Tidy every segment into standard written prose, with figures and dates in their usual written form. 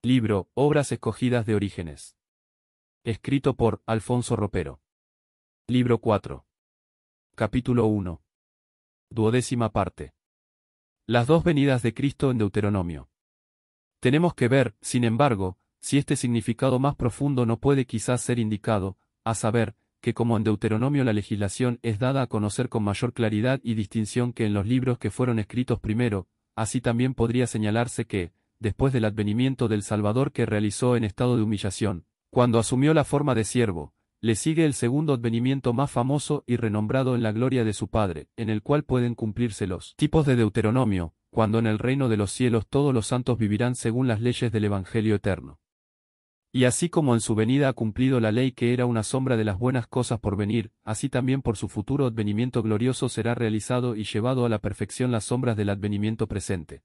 Libro, Obras escogidas de Orígenes. Escrito por Alfonso Ropero. Libro 4. Capítulo 1. 12ª parte. Las dos venidas de Cristo en Deuteronomio. Tenemos que ver, sin embargo, si este significado más profundo no puede quizás ser indicado, a saber, que como en Deuteronomio la legislación es dada a conocer con mayor claridad y distinción que en los libros que fueron escritos primero, así también podría señalarse que, después del advenimiento del Salvador que realizó en estado de humillación, cuando asumió la forma de siervo, le sigue el segundo advenimiento más famoso y renombrado en la gloria de su Padre, en el cual pueden cumplirse los tipos de Deuteronomio, cuando en el reino de los cielos todos los santos vivirán según las leyes del Evangelio eterno. Y así como en su venida ha cumplido la ley que era una sombra de las buenas cosas por venir, así también por su futuro advenimiento glorioso será realizado y llevado a la perfección las sombras del advenimiento presente.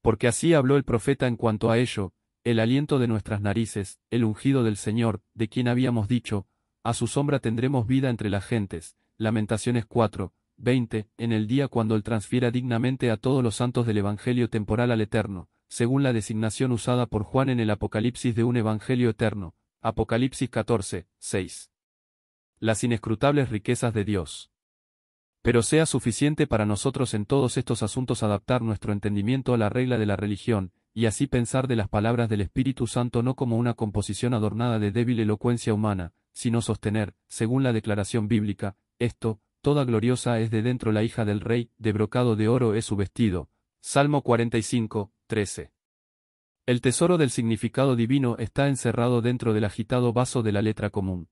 Porque así habló el profeta en cuanto a ello: el aliento de nuestras narices, el ungido del Señor, de quien habíamos dicho, a su sombra tendremos vida entre las gentes. Lamentaciones 4, 20, en el día cuando Él transfiera dignamente a todos los santos del Evangelio temporal al eterno, según la designación usada por Juan en el Apocalipsis de un Evangelio eterno. Apocalipsis 14, 6. Las inescrutables riquezas de Dios. Pero sea suficiente para nosotros en todos estos asuntos adaptar nuestro entendimiento a la regla de la religión, y así pensar de las palabras del Espíritu Santo no como una composición adornada de débil elocuencia humana, sino sostener, según la declaración bíblica, esto: toda gloriosa es de dentro la hija del rey, de brocado de oro es su vestido. Salmo 45, 13. El tesoro del significado divino está encerrado dentro del agitado vaso de la letra común.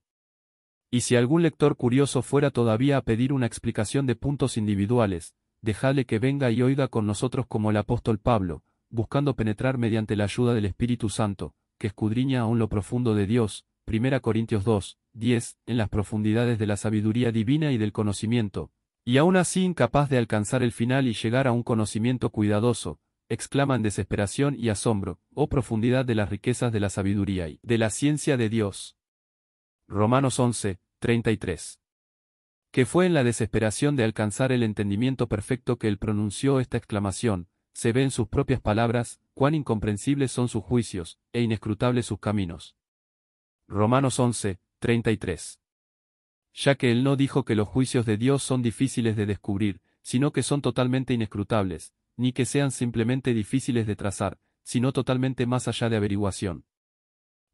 Y si algún lector curioso fuera todavía a pedir una explicación de puntos individuales, dejadle que venga y oiga con nosotros como el apóstol Pablo, buscando penetrar mediante la ayuda del Espíritu Santo, que escudriña aún lo profundo de Dios, 1 Corintios 2, 10, en las profundidades de la sabiduría divina y del conocimiento, y aún así incapaz de alcanzar el final y llegar a un conocimiento cuidadoso, exclama en desesperación y asombro: oh profundidad de las riquezas de la sabiduría y de la ciencia de Dios. Romanos 11, 33. Que fue en la desesperación de alcanzar el entendimiento perfecto que él pronunció esta exclamación: se ve en sus propias palabras, cuán incomprensibles son sus juicios, e inescrutables sus caminos. Romanos 11, 33. Ya que él no dijo que los juicios de Dios son difíciles de descubrir, sino que son totalmente inescrutables, ni que sean simplemente difíciles de trazar, sino totalmente más allá de averiguación.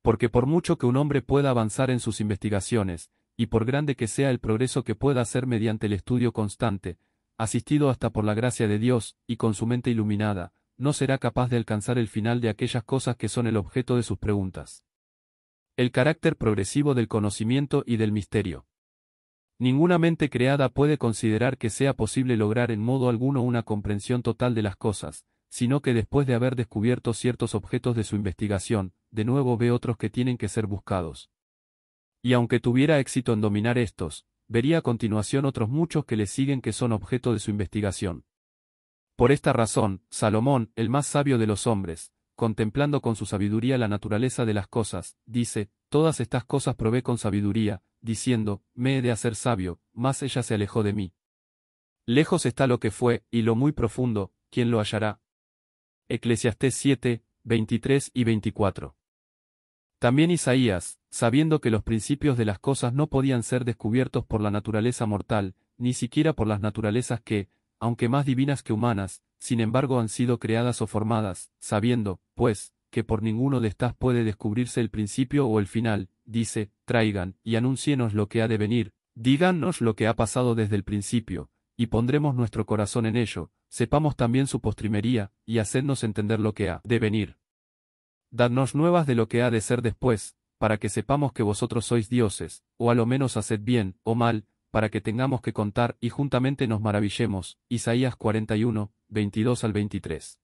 Porque por mucho que un hombre pueda avanzar en sus investigaciones, y por grande que sea el progreso que pueda hacer mediante el estudio constante, asistido hasta por la gracia de Dios, y con su mente iluminada, no será capaz de alcanzar el final de aquellas cosas que son el objeto de sus preguntas. El carácter progresivo del conocimiento y del misterio. Ninguna mente creada puede considerar que sea posible lograr en modo alguno una comprensión total de las cosas, sino que después de haber descubierto ciertos objetos de su investigación, de nuevo ve otros que tienen que ser buscados. Y aunque tuviera éxito en dominar estos, vería a continuación otros muchos que le siguen que son objeto de su investigación. Por esta razón, Salomón, el más sabio de los hombres, contemplando con su sabiduría la naturaleza de las cosas, dice: todas estas cosas probé con sabiduría, diciendo, me he de hacer sabio, mas ella se alejó de mí. Lejos está lo que fue, y lo muy profundo, ¿quién lo hallará? Eclesiastés 7, 23 y 24. También Isaías, sabiendo que los principios de las cosas no podían ser descubiertos por la naturaleza mortal, ni siquiera por las naturalezas que, aunque más divinas que humanas, sin embargo han sido creadas o formadas, sabiendo, pues, que por ninguno de estas puede descubrirse el principio o el final, dice: traigan, y anúncienos lo que ha de venir, díganos lo que ha pasado desde el principio, y pondremos nuestro corazón en ello, sepamos también su postrimería, y hacednos entender lo que ha de venir. Dadnos nuevas de lo que ha de ser después, para que sepamos que vosotros sois dioses, o a lo menos haced bien, o mal, para que tengamos que contar y juntamente nos maravillemos. Isaías 41, 22 al 23.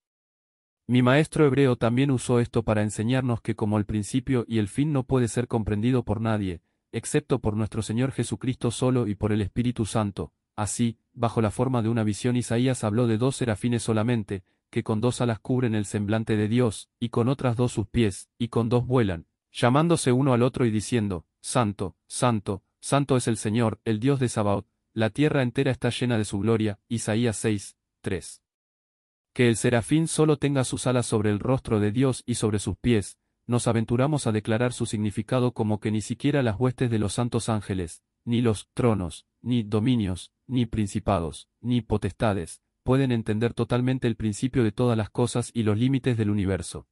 Mi maestro hebreo también usó esto para enseñarnos que como el principio y el fin no puede ser comprendido por nadie, excepto por nuestro Señor Jesucristo solo y por el Espíritu Santo, así, bajo la forma de una visión Isaías habló de dos serafines solamente, que con dos alas cubren el semblante de Dios, y con otras dos sus pies, y con dos vuelan, llamándose uno al otro y diciendo: Santo, Santo, Santo es el Señor, el Dios de Sabaoth, la tierra entera está llena de su gloria. Isaías 6, 3. Que el serafín solo tenga sus alas sobre el rostro de Dios y sobre sus pies, nos aventuramos a declarar su significado como que ni siquiera las huestes de los santos ángeles, ni los tronos, ni dominios, ni principados, ni potestades, pueden entender totalmente el principio de todas las cosas y los límites del universo.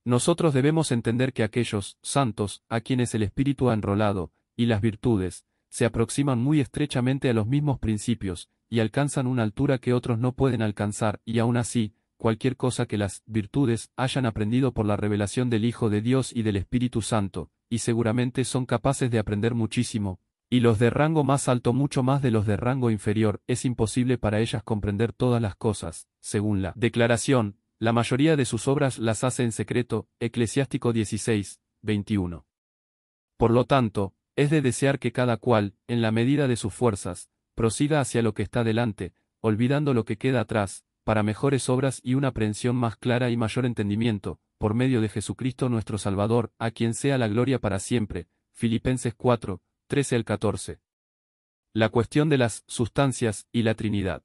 Nosotros debemos entender que aquellos santos, a quienes el Espíritu ha enrolado, y las virtudes, se aproximan muy estrechamente a los mismos principios, y alcanzan una altura que otros no pueden alcanzar, y aún así, cualquier cosa que las virtudes hayan aprendido por la revelación del Hijo de Dios y del Espíritu Santo, y seguramente son capaces de aprender muchísimo, y los de rango más alto mucho más de los de rango inferior, es imposible para ellas comprender todas las cosas, según la declaración, la mayoría de sus obras las hace en secreto, Eclesiástico 16, 21. Por lo tanto, es de desear que cada cual, en la medida de sus fuerzas, prosiga hacia lo que está delante, olvidando lo que queda atrás, para mejores obras y una aprehensión más clara y mayor entendimiento, por medio de Jesucristo nuestro Salvador, a quien sea la gloria para siempre. Filipenses 4, 13 al 14. La cuestión de las sustancias y la Trinidad.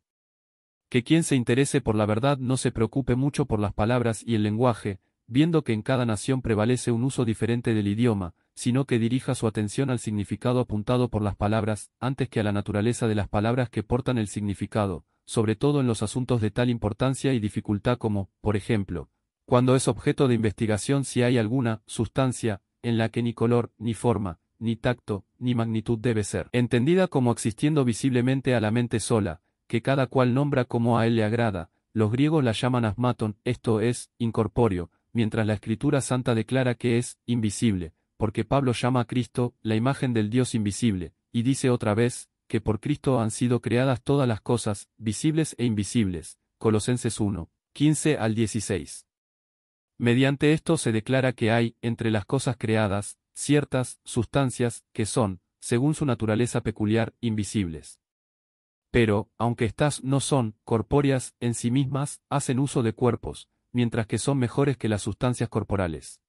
Que quien se interese por la verdad no se preocupe mucho por las palabras y el lenguaje, viendo que en cada nación prevalece un uso diferente del idioma, sino que dirija su atención al significado apuntado por las palabras, antes que a la naturaleza de las palabras que portan el significado, sobre todo en los asuntos de tal importancia y dificultad como, por ejemplo, cuando es objeto de investigación si hay alguna sustancia, en la que ni color, ni forma, ni tacto, ni magnitud debe ser entendida como existiendo visiblemente a la mente sola, que cada cual nombra como a él le agrada. Los griegos la llaman asmaton, esto es, incorpóreo, mientras la Escritura Santa declara que es invisible, porque Pablo llama a Cristo la imagen del Dios invisible, y dice otra vez, que por Cristo han sido creadas todas las cosas, visibles e invisibles. Colosenses 1, 15 al 16. Mediante esto se declara que hay, entre las cosas creadas, ciertas sustancias que son, según su naturaleza peculiar, invisibles. Pero, aunque éstas no son corpóreas en sí mismas, hacen uso de cuerpos, mientras que son mejores que las sustancias corporales.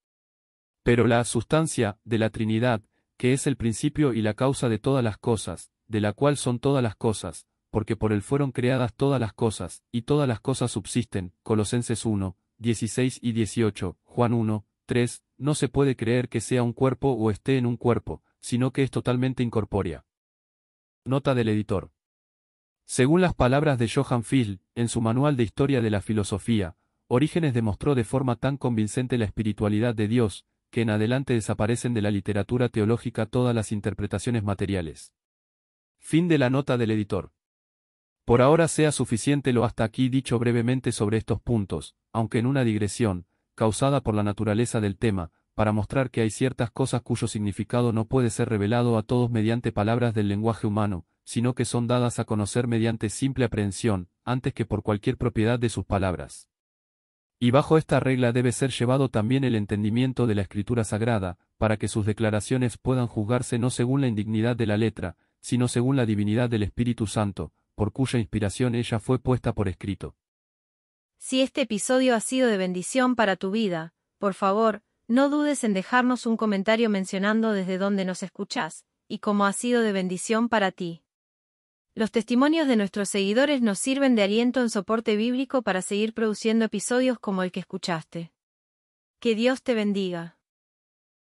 Pero la sustancia de la Trinidad, que es el principio y la causa de todas las cosas, de la cual son todas las cosas, porque por él fueron creadas todas las cosas, y todas las cosas subsisten, Colosenses 1, 16 y 18, Juan 1, 3, no se puede creer que sea un cuerpo o esté en un cuerpo, sino que es totalmente incorpórea. Nota del editor. Según las palabras de Johann Fichte, en su Manual de Historia de la Filosofía, Orígenes demostró de forma tan convincente la espiritualidad de Dios, que en adelante desaparecen de la literatura teológica todas las interpretaciones materiales. Fin de la nota del editor. Por ahora sea suficiente lo hasta aquí dicho brevemente sobre estos puntos, aunque en una digresión, causada por la naturaleza del tema, para mostrar que hay ciertas cosas cuyo significado no puede ser revelado a todos mediante palabras del lenguaje humano, sino que son dadas a conocer mediante simple aprehensión, antes que por cualquier propiedad de sus palabras. Y bajo esta regla debe ser llevado también el entendimiento de la Escritura Sagrada, para que sus declaraciones puedan juzgarse no según la indignidad de la letra, sino según la divinidad del Espíritu Santo, por cuya inspiración ella fue puesta por escrito. Si este episodio ha sido de bendición para tu vida, por favor, no dudes en dejarnos un comentario mencionando desde dónde nos escuchás, y cómo ha sido de bendición para ti. Los testimonios de nuestros seguidores nos sirven de aliento en soporte bíblico para seguir produciendo episodios como el que escuchaste. Que Dios te bendiga.